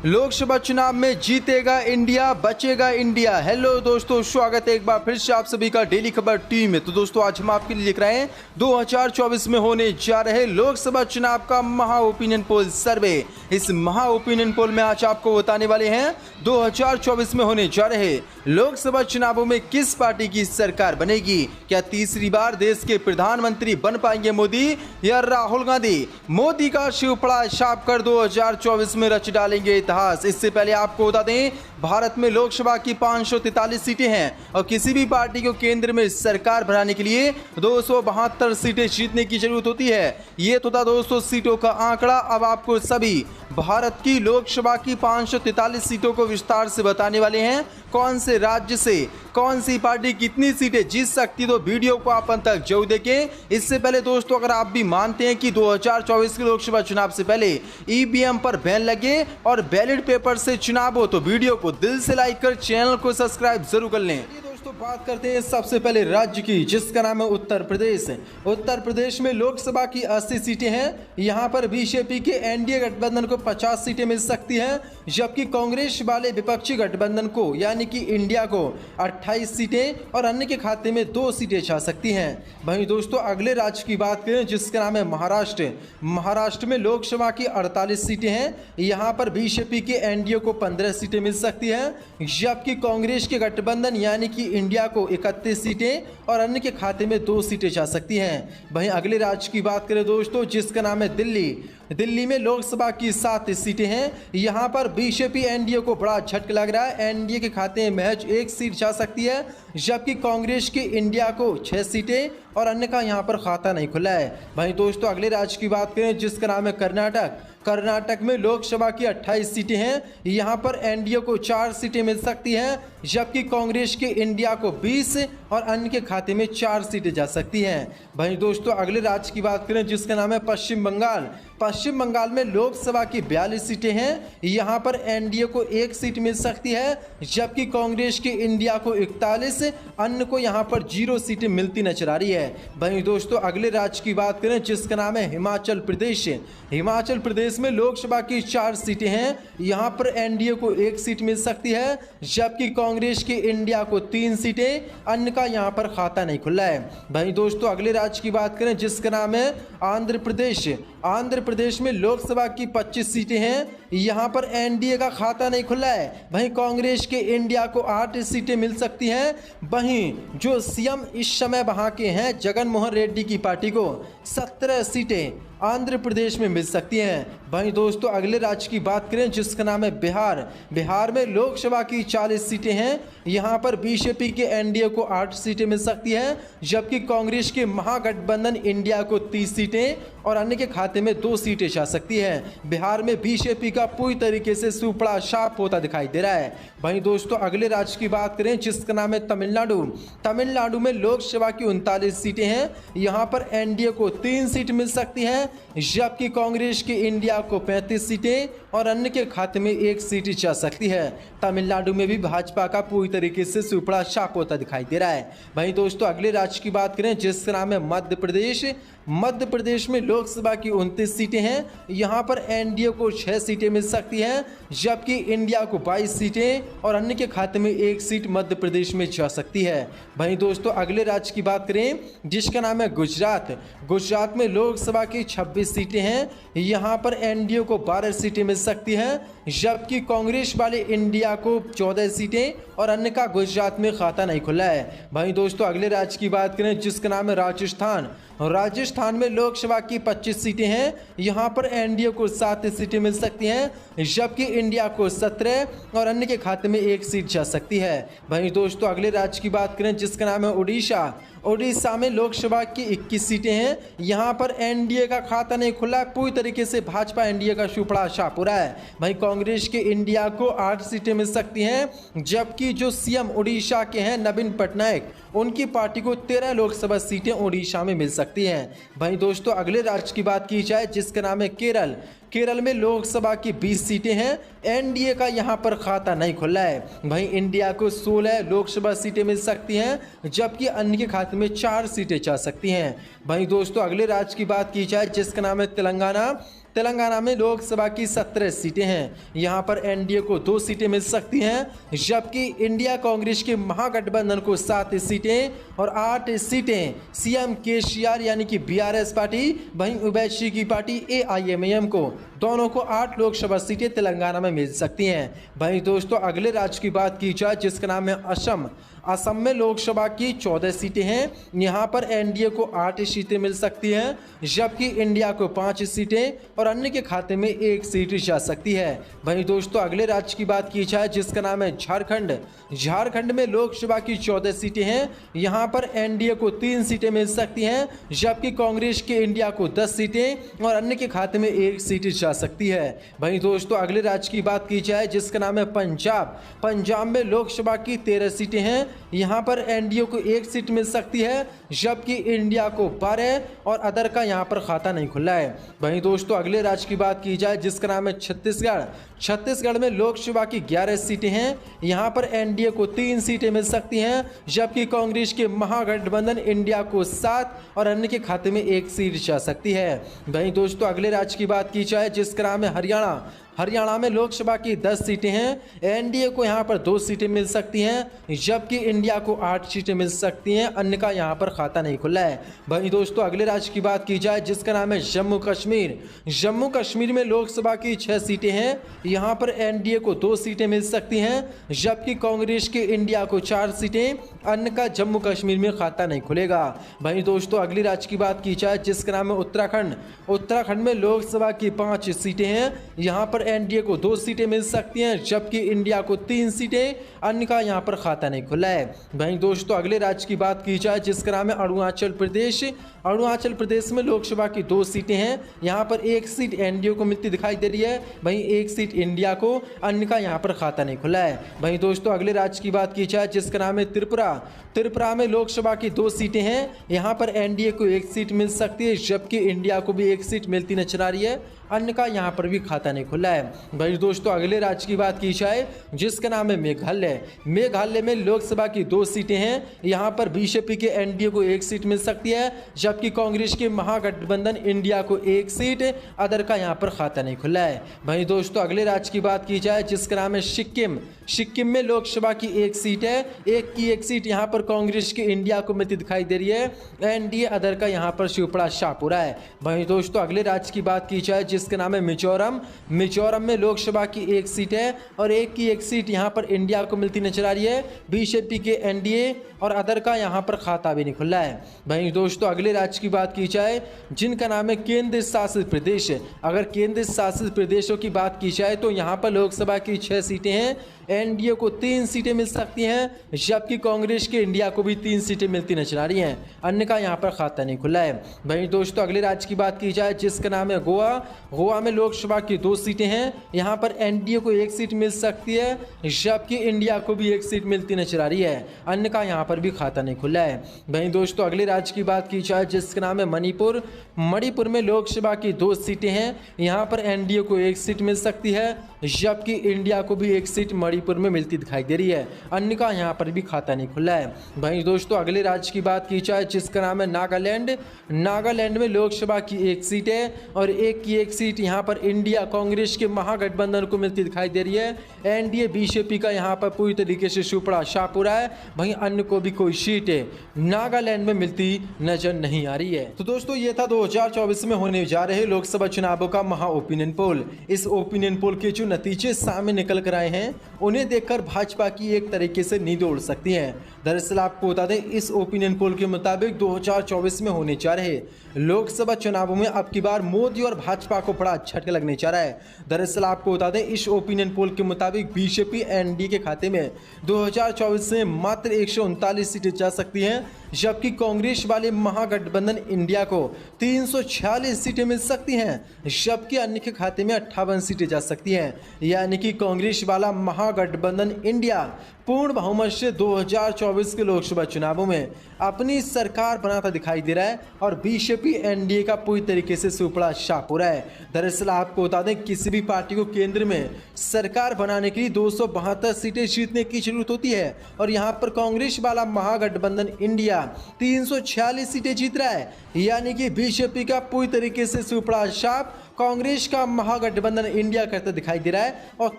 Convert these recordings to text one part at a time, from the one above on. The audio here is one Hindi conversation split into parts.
लोकसभा चुनाव में जीतेगा इंडिया, बचेगा इंडिया। हेलो दोस्तों, स्वागत है एक बार फिर से आप सभी का डेली खबर टीम में। तो दोस्तों आज हम आपके लिए लिख रहे हैं 2024 में होने जा रहे लोकसभा चुनाव का महा ओपिनियन पोल सर्वे। इस महा ओपिनियन पोल में आज आपको बताने वाले हैं 2024 में होने जा रहे लोकसभा चुनावों में किस पार्टी की सरकार बनेगी। क्या तीसरी बार देश के प्रधानमंत्री बन पाएंगे मोदी या राहुल गांधी मोदी का शिवपड़ा छाप कर 2024 में रच डालेंगे इतिहास। इससे पहले आपको बता दें, भारत में लोकसभा की 543 सीटें हैं और किसी भी पार्टी को केंद्र में सरकार बनाने के लिए 272 सीटें जीतने की जरूरत होती है। ये तो था दोस्तों सीटों का आंकड़ा। अब आपको सभी भारत की लोकसभा की 543 सीटों को विस्तार से बताने वाले हैं, कौन से राज्य से कौन सी पार्टी कितनी सीटें जीत सकती। तो वीडियो को आप अंत तक जरूर देखें। इससे पहले दोस्तों, अगर आप भी मानते हैं कि 2024 के लोकसभा चुनाव से पहले ईवीएम पर बैन लगे और बैलेट पेपर से चुनाव हो, तो वीडियो को दिल से लाइक कर चैनल को सब्सक्राइब जरूर कर लें। दोस्तों बात करते हैं सबसे पहले राज्य की, जिसका नाम है उत्तर प्रदेश। उत्तर प्रदेश में लोकसभा की 80 सीटें हैं। यहाँ पर बीजेपी के एनडीए गठबंधन को 50 सीटें मिल सकती हैं, जबकि कांग्रेस वाले विपक्षी गठबंधन को यानी कि इंडिया को 28 सीटें और अन्य के खाते में 2 सीटें जा सकती हैं। वहीं दोस्तों अगले राज्य की बात करें, जिसका नाम है महाराष्ट्र। महाराष्ट्र में लोकसभा की 48 सीटें हैं। यहाँ पर बीजेपी के एनडीए को 15 सीटें मिल सकती हैं, जबकि कांग्रेस के गठबंधन यानी कि इंडिया को 31 सीटें और अन्य के खाते में 2 सीटें जा सकती हैं। वहीं अगले राज्य की बात करें दोस्तों, जिसका नाम है दिल्ली। दिल्ली में लोकसभा की 7 सीटें हैं। यहाँ पर बीजेपी एनडीए को बड़ा झटका लग रहा है। एनडीए के खाते में महज 1 सीट जा सकती है, जबकि कांग्रेस की इंडिया को 6 सीटें और अन्य का यहाँ पर खाता नहीं खुला है। वहीं दोस्तों अगले राज्य की बात करें, जिसका नाम है कर्नाटक। कर्नाटक में लोकसभा की 28 सीटें हैं। यहाँ पर एनडीए को 4 सीटें मिल सकती हैं, जबकि कांग्रेस के इंडिया को 20 और अन्य के खाते में 4 सीटें जा सकती हैं। वहीं दोस्तों अगले राज्य की बात करें, जिसका नाम है पश्चिम बंगाल। पश्चिम बंगाल में लोकसभा की 42 सीटें हैं। यहाँ पर एनडीए को 1 सीट मिल सकती है, जबकि कांग्रेस के इंडिया को 41, अन्य को यहाँ पर 0 सीटें मिलती नजर आ रही है। वहीं दोस्तों अगले राज्य की बात करें, जिसका नाम है हिमाचल प्रदेश। हिमाचल प्रदेश में लोकसभा की 4 सीटें हैं। यहाँ पर एनडीए को 1 सीट मिल सकती है, जबकि कांग्रेस के इंडिया को 3 सीटें, अन्य का यहाँ पर खाता नहीं खुला है। वहीं दोस्तों अगले राज्य की बात करें, जिसका नाम है आंध्र प्रदेश। आंध्र प्रदेश में लोकसभा की 25 सीटें हैं। यहाँ पर एनडीए का खाता नहीं खुला है। वहीं कांग्रेस के इंडिया को 8 सीटें मिल सकती हैं। वहीं जो सीएम इस समय वहाँ के हैं जगन मोहन रेड्डी की पार्टी को 17 सीटें आंध्र प्रदेश में मिल सकती हैं। वहीं दोस्तों अगले राज्य की बात करें, जिसका नाम है बिहार। बिहार में लोकसभा की 40 सीटें हैं। यहाँ पर बीजेपी के एनडीए को 8 सीटें मिल सकती हैं, जबकि कांग्रेस के महागठबंधन इंडिया को 30 सीटें और अन्य के खाते में 2 सीटें जा सकती हैं। बिहार में बीजेपी का पूरी तरीके से सुपड़ा साफ होता दिखाई दे रहा है। वहीं दोस्तों अगले राज्य की बात करें, जिसका नाम है तमिलनाडु। तमिलनाडु में लोकसभा की 39 सीटें हैं। यहाँ पर एनडीए को 3 सीट मिल सकती हैं, जबकि कांग्रेस के इंडिया को 35 सीटें और अन्य के खाते में 1 सीट जा सकती है। तमिलनाडु में भी भाजपा का पूरी तरीके से सुपड़ा साफ होता दिखाई दे रहा है। वहीं दोस्तों अगले राज्य की बात करें, जिसका नाम है मध्य प्रदेश। मध्य प्रदेश में लोकसभा की 29 सीटें हैं। यहाँ पर एनडीए को 6 सीटें मिल सकती हैं, जबकि इंडिया को 22 सीटें और अन्य के खाते में 1 सीट मध्य प्रदेश में जा सकती है। वहीं दोस्तों अगले राज्य की बात करें, जिसका नाम है गुजरात। गुजरात में लोकसभा की 26 सीटें हैं। यहाँ पर एनडीए को 12 सीटें मिल सकती हैं, जबकि कांग्रेस वाले इंडिया को 14 सीटें और अन्य का गुजरात में खाता नहीं खुला है। वहीं दोस्तों अगले राज्य की बात करें, जिसका नाम है राजस्थान। राजस्थान में लोकसभा की 25 सीटें हैं। यहाँ पर एनडीए को 7 सीटें मिल सकती हैं, जबकि इंडिया को 17 और अन्य के खाते में 1 सीट जा सकती है। वहीं दोस्तों अगले राज्य की बात करें, जिसका नाम है उड़ीसा। उड़ीसा में लोकसभा की 21 सीटें हैं। यहाँ पर एनडीए का खाता नहीं खुला है। पूरी तरीके से भाजपा एनडीए का सुपड़ा साफ हो रहा है। वहीं कांग्रेस के इंडिया को 8 सीटें मिल सकती हैं, जबकि जो सीएम उड़ीसा के हैं नवीन पटनायक, उनकी पार्टी को 13 लोकसभा सीटें उड़ीसा में मिल सकती हैं। वहीं दोस्तों अगले राज्य की बात की जाए, जिसका नाम है केरल। केरल में लोकसभा की 20 सीटें हैं। एनडीए का यहां पर खाता नहीं खुला है। वहीं इंडिया को 16 लोकसभा सीटें मिल सकती हैं, जबकि अन्य के खाते में 4 सीटें जा सकती हैं। वहीं दोस्तों अगले राज्य की बात की जाए, जिसका नाम है तेलंगाना। तेलंगाना में लोकसभा की 17 सीटें हैं। यहाँ पर एनडीए को 2 सीटें मिल सकती हैं, जबकि इंडिया कांग्रेस के महागठबंधन को 7 सीटें और 8 सीटें सीएम केसीआर यानी कि बीआरएस पार्टी, वहीं ओवैसी की पार्टी एआईएमआईएम को दोनों को 8 लोकसभा सीटें तेलंगाना में मिल सकती हैं। वहीं दोस्तों अगले राज्य की बात की जाए जिसका नाम है असम। असम में लोकसभा की 14 सीटें हैं। यहाँ पर एनडीए को 8 सीटें मिल सकती हैं, जबकि इंडिया को 5 सीटें और अन्य के खाते में 1 सीट जा सकती है। वहीं दोस्तों अगले राज्य की बात की जाए जिसका नाम है झारखंड। झारखंड में लोकसभा की 14 सीटें हैं। यहाँ पर एनडीए को 3 सीटें मिल सकती हैं, जबकि कांग्रेस के इंडिया को 10 सीटें और अन्य के खाते में 1 सीट जा सकती है। वहीं दोस्तों अगले राज्य की बात की जाए जिसका नाम है पंजाब। पंजाब में लोकसभा की 13 सीटें हैं। यहाँ पर एनडीए को 1 सीट मिल सकती है, जबकि इंडिया को 12 और अदर का यहाँ पर खाता नहीं खुला है। वहीं दोस्तों अगले राज्य की बात की जाए जिसका नाम है छत्तीसगढ़। छत्तीसगढ़ में लोकसभा की 11 सीटें हैं। यहाँ पर एनडीए को 3 सीटें मिल सकती हैं, जबकि कांग्रेस के महागठबंधन इंडिया को 7 और अन्य के खाते में 1 सीट जा सकती है। वहीं दोस्तों अगले राज्य की बात की जाए जिसका नाम है हरियाणा। हरियाणा में लोकसभा की 10 सीटें हैं। एनडीए को यहाँ पर 2 सीटें मिल सकती हैं, जबकि इंडिया को 8 सीटें मिल सकती हैं, अन्य का यहाँ पर खाता नहीं खुला है। वहीं दोस्तों अगले राज्य की बात की जाए जिसका नाम है जम्मू कश्मीर। जम्मू कश्मीर में लोकसभा की 6 सीटें हैं। यहाँ पर एनडीए को 2 सीटें मिल सकती हैं, जबकि कांग्रेस के इंडिया को 4 सीटें, अन्य का जम्मू कश्मीर में खाता नहीं खुलेगा। वहीं दोस्तों अगली राज्य की बात की जाए जिसका नाम है उत्तराखंड। उत्तराखंड में लोकसभा की 5 सीटें हैं। यहाँ पर एनडीए को 2 सीटें मिल सकती हैं, जबकि इंडिया को 3 सीटें, अन्य का यहाँ पर खाता नहीं खुला है। वहीं दोस्तों अगले राज्य की बात की जाए जिसका नाम है अरुणाचल प्रदेश। अरुणाचल प्रदेश में लोकसभा की 2 सीटें हैं। यहाँ पर 1 सीट एनडीए को मिलती दिखाई दे रही है, वहीं 1 सीट इंडिया को, अन्य का यहाँ पर खाता नहीं खुला है। वहीं दोस्तों अगले राज्य की बात की जाए जिसका नाम है त्रिपुरा। त्रिपुरा में लोकसभा की 2 सीटें हैं। यहाँ पर एनडीए को 1 सीट मिल सकती है, जबकि इंडिया को भी 1 सीट मिलती नजर आ रही है, अन्य का यहाँ पर भी खाता नहीं खुला है। भाई दोस्तों अगले राज्य की बात की जाए जिसका नाम है मेघालय। मेघालय में लोकसभा की 2 सीटें हैं। यहाँ पर बीजेपी के एनडीए को 1 सीट मिल सकती है, जबकि कांग्रेस के महागठबंधन इंडिया को 1 सीट, अदर का यहाँ पर खाता नहीं खुला है। भाई दोस्तों अगले राज्य की बात की जाए जिसका नाम है सिक्किम। सिक्किम में लोकसभा की 1 सीट है। 1 सीट यहाँ पर कांग्रेस के इंडिया को मिलती दिखाई दे रही है, एनडीए अदर का यहाँ पर शिवपड़ा शाहपुरा है। वहीं दोस्तों अगले राज्य की बात की जाए जिसका नाम है मिजोरम। मिजोरम में लोकसभा की 1 सीट है और 1 सीट यहाँ पर इंडिया को मिलती नजर आ रही है, बीजेपी के एनडीए और अदर का यहाँ पर खाता भी नहीं खुला है। वहीं दोस्तों अगले राज्य की बात की जाए जिनका नाम है केंद्र शासित प्रदेश। अगर केंद्र शासित प्रदेशों की बात की जाए तो यहाँ पर लोकसभा की 6 सीटें हैं। एनडीए को 3 सीटें मिल सकती हैं, जबकि कांग्रेस के इंडिया को भी 3 सीटें मिलती नजर आ रही हैं, अन्य का यहाँ पर खाता नहीं खुला है। वहीं दोस्तों अगले राज्य की बात की जाए जिसका नाम है गोवा। गोवा में लोकसभा की 2 सीटें हैं। यहाँ पर एनडीए को 1 सीट मिल सकती है, जबकि इंडिया को भी 1 सीट मिलती नजर आ रही है, अन्य का यहाँ पर भी खाता नहीं खुला है। वहीं दोस्तों अगले राज्य की बात की जाए जिसका नाम है मणिपुर। मणिपुर में लोकसभा की 2 सीटें हैं। यहाँ पर एनडीए को 1 सीट मिल सकती है, जबकि इंडिया को भी 1 सीट मणिपुर में मिलती दिखाई दे रही है, अन्य का यहाँ पर भी खाता नहीं खुला है। वहीं दोस्तों अगले राज्य की बात की जाए जिसका नाम है नागालैंड। नागालैंड में लोकसभा की 1 सीट है और 1 सीट यहाँ पर इंडिया कांग्रेस के महागठबंधन को मिलती दिखाई दे रही है, एनडीए बीजेपी का यहाँ पर पूरी तरीके से शिवपड़ा शाहपुरा है, वहीं अन्य को भी कोई सीट है नागालैंड में मिलती नजर नहीं आ रही है। तो दोस्तों ये था 2024 में होने जा रहे लोकसभा चुनावों का महा ओपिनियन पोल। इस ओपिनियन पोल के जो नतीजे सामने निकल कर आए हैं उन्हें देखकर भाजपा की एक तरीके से नींद उड़ सकती है। दरअसल आपको बता दें इस ओपिनियन पोल के मुताबिक 2024 में होने जा रहे लोकसभा चुनावों में अब की बार मोदी और भाजपा को बड़ा झटका लगने जा रहा है। दरअसल आपको बता दें इस ओपिनियन पोल के मुताबिक बीजेपी एनडीए के खाते में 2024 में मात्र 139 सीटें जा सकती हैं, जबकि कांग्रेस वाले महागठबंधन इंडिया को 346 सीटें मिल सकती हैं, जबकि अन्य के खाते में 58 सीटें जा सकती हैं। यानी कि कांग्रेस वाला महागठबंधन इंडिया पूर्ण बहुमत से 2024 के लोकसभा चुनावों में अपनी सरकार बनाता दिखाई दे रहा है और बीजेपी एनडीए का पूरी तरीके से सुपड़ा शाहपुरा है। दरअसल आपको बता दें किसी भी पार्टी को केंद्र में सरकार बनाने के लिए 272 सीटें जीतने की जरूरत होती है और यहाँ पर कांग्रेस वाला महागठबंधन इंडिया 346 सीटें जीत रहा है, यानी कि बीजेपी का पूरी तरीके से सुपड़ा शाप कांग्रेस का महागठबंधन इंडिया करता दिखाई दे रहा है और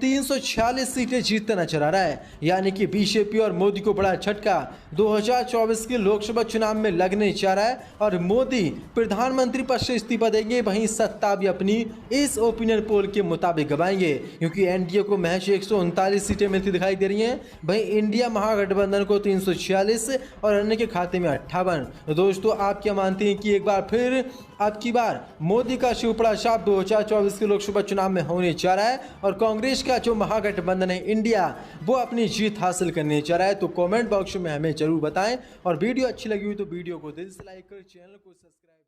346 सीटें जीतता नजर आ रहा है। यानी कि बीजेपी और मोदी को बड़ा झटका 2024 के लोकसभा चुनाव में लगने जा रहा है और मोदी प्रधानमंत्री पद से इस्तीफा देंगे। वहीं सत्ता भी अपनी इस ओपिनियन पोल के मुताबिक गवाएंगे, क्योंकि एनडीए को महज 139 सीटें मिलती दिखाई दे रही हैं। वहीं इंडिया महागठबंधन को 346 और अन्य के खाते में 58। तो दोस्तों, आप क्या मानते हैं कि एक बार फिर अब की बार मोदी का शिवपड़ा साफ 2024 के लोकसभा चुनाव में होने जा रहा है और कांग्रेस का जो महागठबंधन है इंडिया वो अपनी जीत हासिल करने जा रहा है? तो कमेंट बॉक्स में हमें जरूर बताएं और वीडियो अच्छी लगी हुई तो वीडियो को दिल से लाइक कर चैनल को सब्सक्राइब